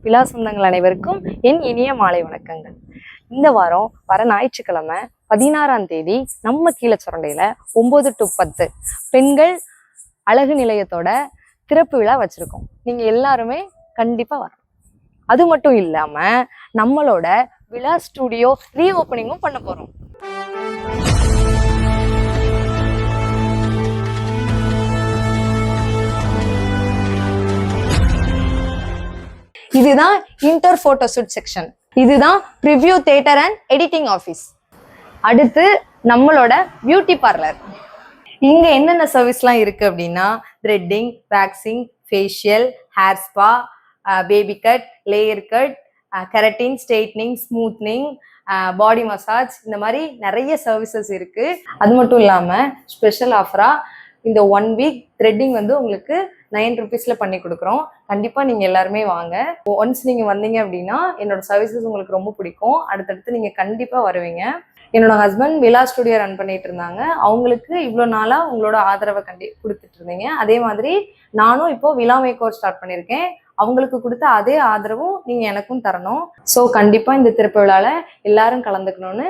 விழா சொந்தங்கள் அனைவருக்கும் என் இனிய மாலை வணக்கங்கள். இந்த வாரம் வர ஞாயிற்றுக்கிழமை 16ஆம் தேதி நம்ம கீழச்சுரண்டையில 9 to 10 பெண்கள் அழகு நிலையத்தோட திறப்பு விழா வச்சிருக்கோம். நீங்க எல்லாருமே கண்டிப்பா வரணும். அது மட்டும் இல்லாம நம்மளோட விழா ஸ்டுடியோ ரீஓப்பனிங்கும் பண்ண போறோம். இதுதான் இன்டர் போட்டோஷூட் செக்ஷன். இதுதான் preview theatre and editing office. அடுத்து நம்மளோட பியூட்டி பார்லர். இங்க என்னென்ன சர்வீஸ்லாம் இருக்கு அப்படின்னா threading, waxing, facial, hair spa, baby cut, layer cut, keratin, straightening, smoothening, body massage, இந்த மாதிரி நிறைய சர்வீசஸ் இருக்கு. அது மட்டும் இல்லாம ஸ்பெஷல் ஆஃபரா இந்த 1 வீக் த்ரெட்டிங் வந்து உங்களுக்கு 9 rupeesல பண்ணி கொடுக்குறோம். கண்டிப்பா நீங்க எல்லாருமே வாங்க. ஒன்ஸ் நீங்க வந்தீங்க அப்படின்னா என்னோட சர்வீசஸ் உங்களுக்கு ரொம்ப பிடிக்கும். அடுத்தடுத்து நீங்க கண்டிப்பா வருவீங்க. என்னோட ஹஸ்பண்ட் விழா ஸ்டுடியோ ரன் பண்ணிட்டு இருந்தாங்க. அவங்களுக்கு இவ்வளோ நாளா உங்களோட ஆதரவை கொடுத்துட்டு இருந்தீங்க. அதே மாதிரி நானும் இப்போ விழா மேக்கோவர் ஸ்டார்ட் பண்ணியிருக்கேன். அவங்களுக்கு கொடுத்த அதே ஆதரவும் நீங்க எனக்கும் தரணும். ஸோ கண்டிப்பா இந்த திறப்பு விழால எல்லாரும் கலந்துக்கணும்னு